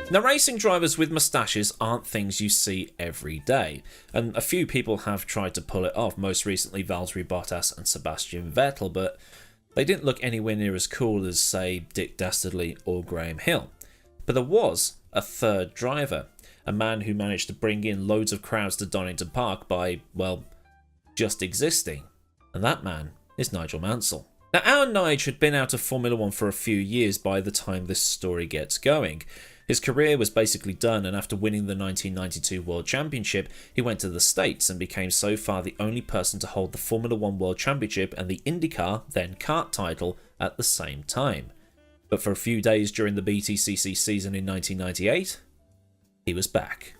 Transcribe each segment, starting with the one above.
Now, racing drivers with moustaches aren't things you see every day, and a few people have tried to pull it off, most recently Valtteri Bottas and Sebastian Vettel, but they didn't look anywhere near as cool as, say, Dick Dastardly or Graham Hill. But there was a third driver, a man who managed to bring in loads of crowds to Donington Park by, well, just existing, and that man is Nigel Mansell. Now, our Nige had been out of Formula 1 for a few years by the time this story gets going. His career was basically done, and after winning the 1992 World Championship, he went to the States and became so far the only person to hold the Formula 1 World Championship and the IndyCar, then kart title, at the same time. But for a few days during the BTCC season in 1998, he was back.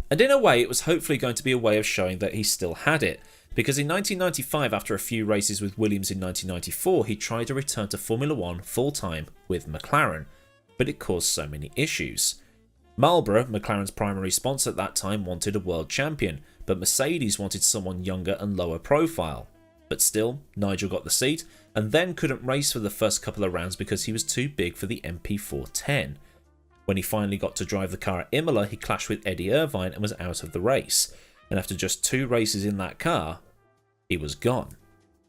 And in a way, it was hopefully going to be a way of showing that he still had it, because in 1995, after a few races with Williams in 1994, he tried to return to Formula 1 full-time with McLaren, but it caused so many issues. Marlboro, McLaren's primary sponsor at that time, wanted a world champion, but Mercedes wanted someone younger and lower profile. But still, Nigel got the seat, and then couldn't race for the first couple of rounds because he was too big for the MP410. When he finally got to drive the car at Imola, he clashed with Eddie Irvine and was out of the race, and after just 2 races in that car, he was gone.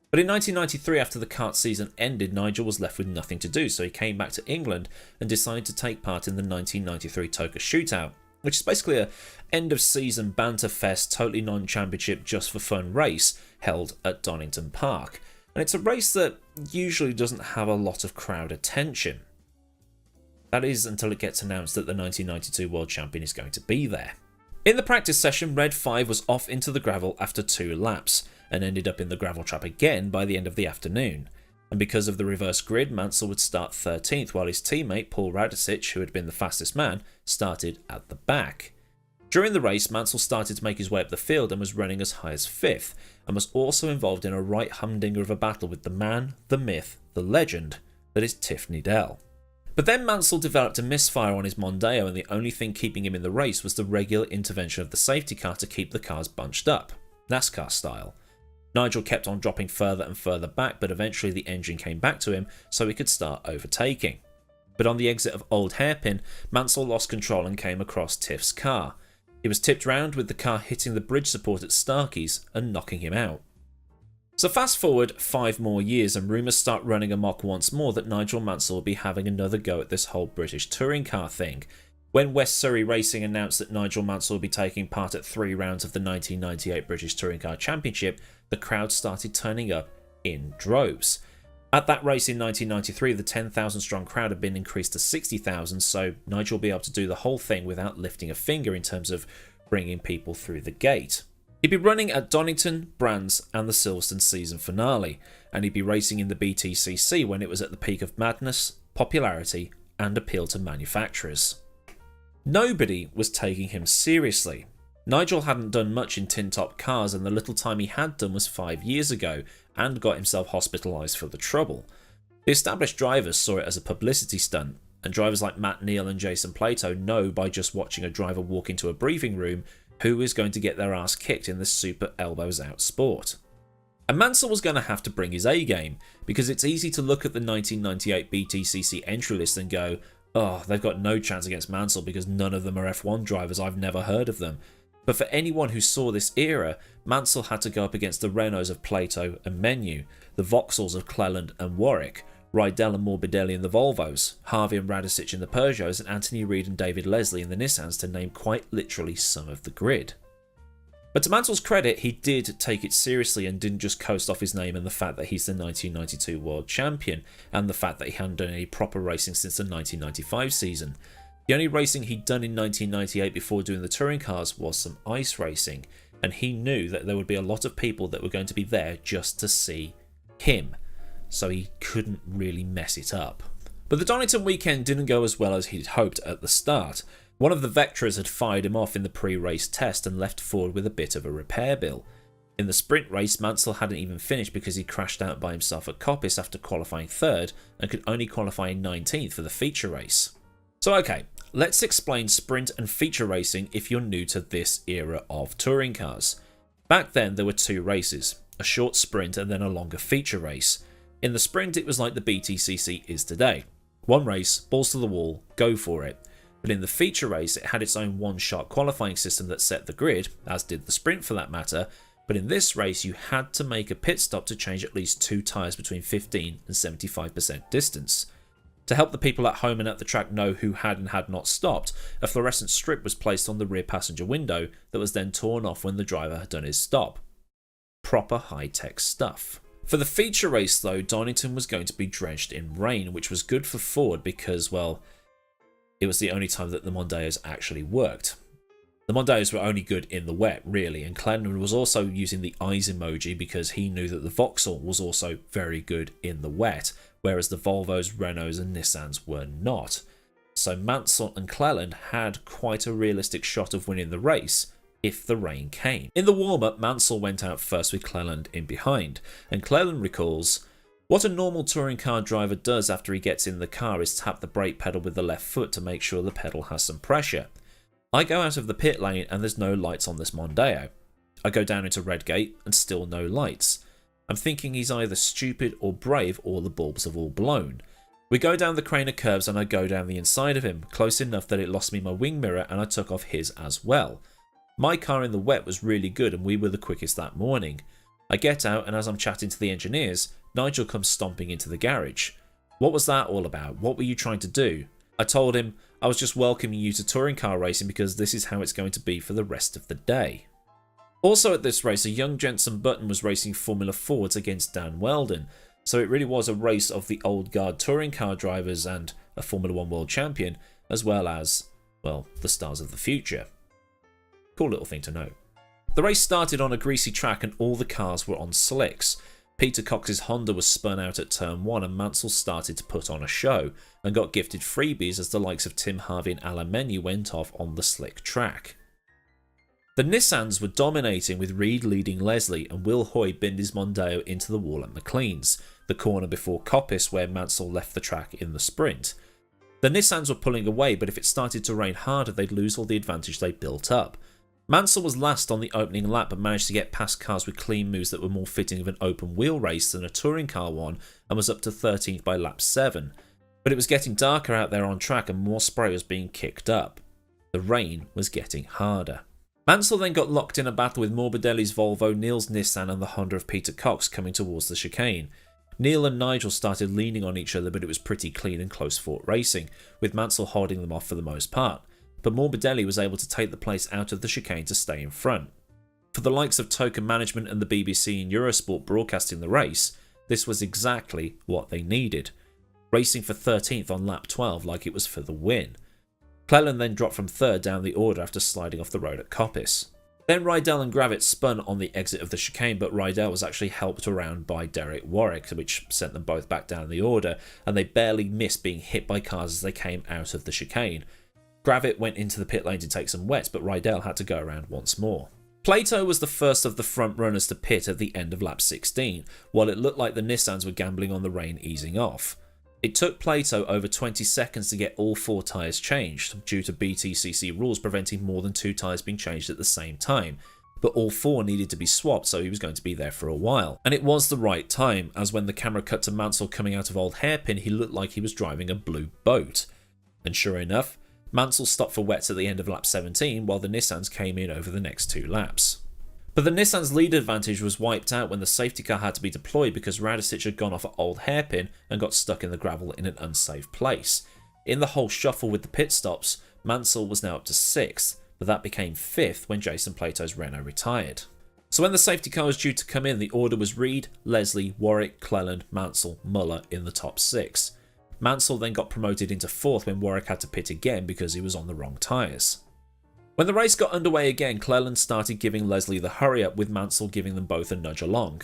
But in 1993, after the kart season ended, Nigel was left with nothing to do, so he came back to England and decided to take part in the 1993 TOCA Shootout, which is basically a end-of-season banter-fest, totally non-championship, just-for-fun race held at Donington Park. And it's a race that usually doesn't have a lot of crowd attention. That is until it gets announced that the 1992 World Champion is going to be there. In the practice session, Red 5 was off into the gravel after 2 laps, and ended up in the gravel trap again by the end of the afternoon. And because of the reverse grid, Mansell would start 13th, while his teammate Paul Radicic, who had been the fastest man, started at the back. During the race, Mansell started to make his way up the field and was running as high as 5th, and was also involved in a right humdinger of a battle with the man, the myth, the legend that is Tiff Needell. But then Mansell developed a misfire on his Mondeo, and the only thing keeping him in the race was the regular intervention of the safety car to keep the cars bunched up, NASCAR style. Nigel kept on dropping further and further back, but eventually the engine came back to him so he could start overtaking. But on the exit of Old Hairpin, Mansell lost control and came across Tiff's car. He was tipped round with the car hitting the bridge support at Starkey's and knocking him out. So fast forward 5 more years and rumours start running amok once more that Nigel Mansell will be having another go at this whole British touring car thing. When West Surrey Racing announced that Nigel Mansell will be taking part at 3 rounds of the 1998 British Touring Car Championship, the crowd started turning up in droves. At that race in 1993, the 10,000 strong crowd had been increased to 60,000, so Nigel will be able to do the whole thing without lifting a finger in terms of bringing people through the gate. He'd be running at Donington, Brands and the Silverstone season finale, and he'd be racing in the BTCC when it was at the peak of madness, popularity and appeal to manufacturers. Nobody was taking him seriously. Nigel hadn't done much in tin-top cars, and the little time he had done was 5 years ago, and got himself hospitalised for the trouble. The established drivers saw it as a publicity stunt, and drivers like Matt Neal and Jason Plato know by just watching a driver walk into a briefing room who is going to get their ass kicked in this super elbows out sport. And Mansell was going to have to bring his A game, because it's easy to look at the 1998 BTCC entry list and go, oh, they've got no chance against Mansell because none of them are F1 drivers, I've never heard of them. But for anyone who saw this era, Mansell had to go up against the Renaults of Plato and Menu, the Vauxhalls of Cleland and Warwick, Rydell and Morbidelli in the Volvos, Harvey and Radicic in the Peugeots, and Anthony Reid and David Leslie in the Nissans, to name quite literally some of the grid. But to Mansell's credit, he did take it seriously and didn't just coast off his name and the fact that he's the 1992 World Champion, and the fact that he hadn't done any proper racing since the 1995 season. The only racing he'd done in 1998 before doing the touring cars was some ice racing, and he knew that there would be a lot of people that were going to be there just to see him, so he couldn't really mess it up. But the Donington weekend didn't go as well as he'd hoped at the start. One of the Vectras had fired him off in the pre-race test and left Ford with a bit of a repair bill. In the sprint race, Mansell hadn't even finished because he crashed out by himself at Coppice after qualifying 3rd and could only qualify in 19th for the feature race. So okay, let's explain sprint and feature racing if you're new to this era of touring cars. Back then there were 2 races, a short sprint and then a longer feature race. In the sprint it was like the BTCC is today. 1 race, balls to the wall, go for it. But in the feature race, it had its own one-shot qualifying system that set the grid, as did the sprint for that matter, but in this race you had to make a pit stop to change at least 2 tyres between 15 and 75% distance. To help the people at home and at the track know who had and had not stopped, a fluorescent strip was placed on the rear passenger window that was then torn off when the driver had done his stop. Proper high-tech stuff. For the feature race though, Donington was going to be drenched in rain, which was good for Ford because, well, it was the only time that the Mondeos actually worked. The Mondeos were only good in the wet, really, and Clendenin was also using the eyes emoji because he knew that the Vauxhall was also very good in the wet, whereas the Volvos, Renaults and Nissans were not. So Mansell and Cleland had quite a realistic shot of winning the race if the rain came. In the warm-up, Mansell went out first with Cleland in behind, and Cleland recalls, "What a normal touring car driver does after he gets in the car is tap the brake pedal with the left foot to make sure the pedal has some pressure. I go out of the pit lane and there's no lights on this Mondeo. I go down into Redgate and still no lights. I'm thinking he's either stupid or brave or the bulbs have all blown. We go down the crane of curves and I go down the inside of him, close enough that it lost me my wing mirror and I took off his as well. My car in the wet was really good and we were the quickest that morning. I get out and as I'm chatting to the engineers, Nigel comes stomping into the garage. What was that all about? What were you trying to do? I told him I was just welcoming you to touring car racing because this is how it's going to be for the rest of the day." Also at this race, a young Jenson Button was racing Formula Fords against Dan Weldon, so it really was a race of the old guard touring car drivers and a Formula 1 world champion, as well as, well, the stars of the future. Cool little thing to know. The race started on a greasy track and all the cars were on slicks. Peter Cox's Honda was spun out at turn 1 and Mansell started to put on a show and got gifted freebies as the likes of Tim Harvey and Alan Menu went off on the slick track. The Nissans were dominating with Reed leading Leslie and Will Hoy binned his Mondeo into the wall at McLean's, the corner before Coppice where Mansell left the track in the sprint. The Nissans were pulling away, but if it started to rain harder they'd lose all the advantage they built up. Mansell was last on the opening lap but managed to get past cars with clean moves that were more fitting of an open wheel race than a touring car one and was up to 13th by lap 7. But it was getting darker out there on track and more spray was being kicked up. The rain was getting harder. Mansell then got locked in a battle with Morbidelli's Volvo, Neil's Nissan and the Honda of Peter Cox coming towards the chicane. Neil and Nigel started leaning on each other but it was pretty clean and close-fought racing, with Mansell holding them off for the most part. But Morbidelli was able to take the place out of the chicane to stay in front. For the likes of Token Management and the BBC and Eurosport broadcasting the race, this was exactly what they needed. Racing for 13th on lap 12 like it was for the win. Cleland then dropped from 3rd down the order after sliding off the road at Coppice. Then Rydell and Gravett spun on the exit of the chicane, but Rydell was actually helped around by Derek Warwick, which sent them both back down the order, and they barely missed being hit by cars as they came out of the chicane. Gravett went into the pit lane to take some wets, but Rydell had to go around once more. Plato was the first of the front runners to pit at the end of lap 16, while it looked like the Nissans were gambling on the rain easing off. It took Plato over 20 seconds to get all 4 tyres changed, due to BTCC rules preventing more than 2 tyres being changed at the same time, but all 4 needed to be swapped, so he was going to be there for a while. And it was the right time, as when the camera cut to Mansell coming out of Old Hairpin, he looked like he was driving a blue boat. And sure enough, Mansell stopped for wets at the end of lap 17 while the Nissans came in over the next 2 laps. But the Nissan's lead advantage was wiped out when the safety car had to be deployed because Radicic had gone off at Old Hairpin and got stuck in the gravel in an unsafe place. In the whole shuffle with the pit stops, Mansell was now up to 6th, but that became 5th when Jason Plato's Renault retired. So when the safety car was due to come in, the order was Reed, Leslie, Warwick, Cleland, Mansell, Muller in the top 6. Mansell then got promoted into 4th when Warwick had to pit again because he was on the wrong tyres. When the race got underway again, Cleland started giving Leslie the hurry up with Mansell giving them both a nudge along.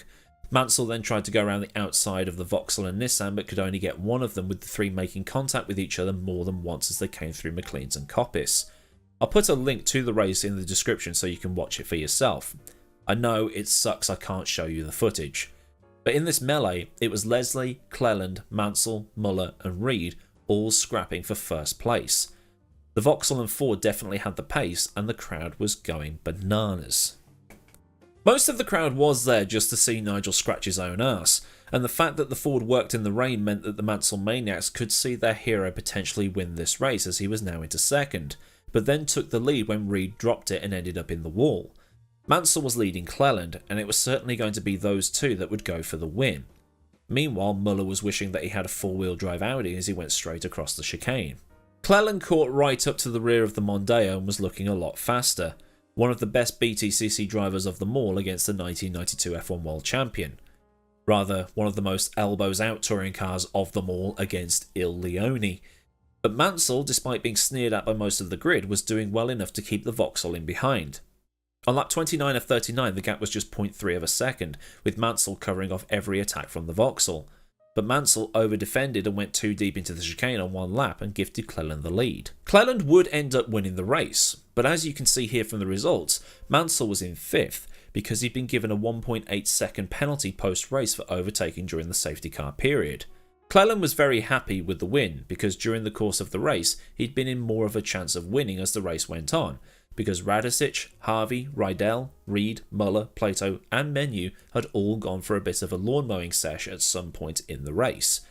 Mansell then tried to go around the outside of the Vauxhall and Nissan but could only get one of them, with the 3 making contact with each other more than once as they came through McLean's and Coppice. I'll put a link to the race in the description so you can watch it for yourself. I know it sucks I can't show you the footage. But in this melee, it was Leslie, Cleland, Mansell, Muller and Reed all scrapping for first place. The Vauxhall and Ford definitely had the pace and the crowd was going bananas. Most of the crowd was there just to see Nigel scratch his own ass, and the fact that the Ford worked in the rain meant that the Mansell Maniacs could see their hero potentially win this race, as he was now into second, but then took the lead when Reed dropped it and ended up in the wall. Mansell was leading Cleland, and it was certainly going to be those two that would go for the win. Meanwhile, Muller was wishing that he had a four-wheel drive Audi as he went straight across the chicane. Cleland caught right up to the rear of the Mondeo and was looking a lot faster, one of the best BTCC drivers of them all against the 1992 F1 World Champion. Rather, one of the most elbows-out touring cars of them all against Il Leone. But Mansell, despite being sneered at by most of the grid, was doing well enough to keep the Vauxhall in behind. On lap 29 of 39, the gap was just 0.3 of a second, with Mansell covering off every attack from the Vauxhall. But Mansell over-defended and went too deep into the chicane on one lap and gifted Cleland the lead. Cleland would end up winning the race, but as you can see here from the results, Mansell was in 5th because he'd been given a 1.8 second penalty post-race for overtaking during the safety car period. Cleland was very happy with the win because during the course of the race he'd been in more of a chance of winning as the race went on, because Radicic, Harvey, Rydell, Reed, Muller, Plato and Menu had all gone for a bit of a lawn mowing sesh at some point in the race.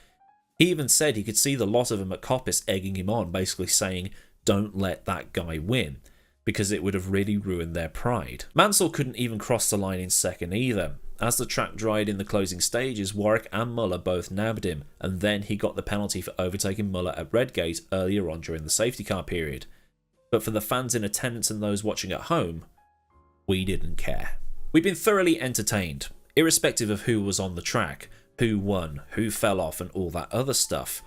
He even said he could see the lot of them at Coppice egging him on, basically saying, "Don't let that guy win," because it would have really ruined their pride. Mansell couldn't even cross the line in second either. As the track dried in the closing stages, Warwick and Muller both nabbed him, and then he got the penalty for overtaking Muller at Redgate earlier on during the safety car period. But for the fans in attendance and those watching at home, we didn't care. We've been thoroughly entertained, irrespective of who was on the track, who won, who fell off and all that other stuff.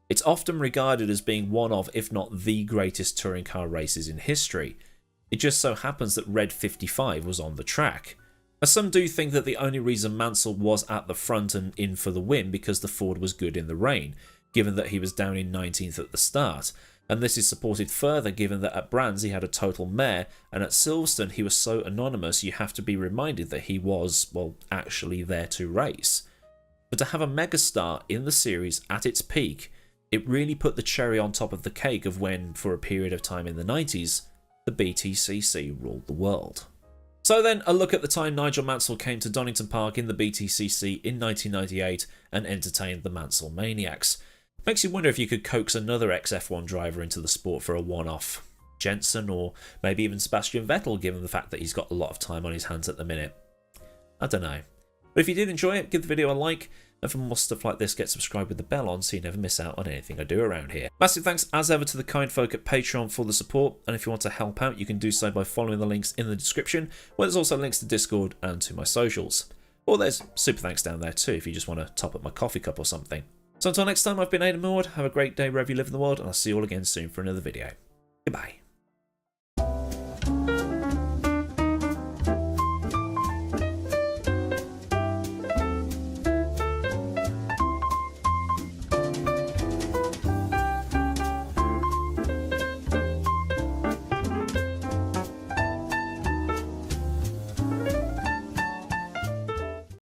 It's often regarded as being one of, if not the greatest touring car races in history. It just so happens that Red 55 was on the track. As some do think that the only reason Mansell was at the front and in for the win because the Ford was good in the rain, given that he was down in 19th at the start. And this is supported further given that at Brands he had a total mare, and at Silverstone he was so anonymous you have to be reminded that he was, well, actually there to race. But to have a megastar in the series at its peak, it really put the cherry on top of the cake of when, for a period of time in the 90s, the BTCC ruled the world. So then, a look at the time Nigel Mansell came to Donington Park in the BTCC in 1998 and entertained the Mansell Maniacs. Makes you wonder if you could coax another ex-F1 driver into the sport for a one-off. Jensen or maybe even Sebastian Vettel, given the fact that he's got a lot of time on his hands at the minute. I don't know. But if you did enjoy it, give the video a like, and for more stuff like this, get subscribed with the bell on so you never miss out on anything I do around here. Massive thanks as ever to the kind folk at Patreon for the support, and if you want to help out, you can do so by following the links in the description, where there's also links to Discord and to my socials. Or there's super thanks down there too if you just want to top up my coffee cup or something. So until next time, I've been Millward. Have a great day wherever you live in the world, and I'll see you all again soon for another video. Goodbye.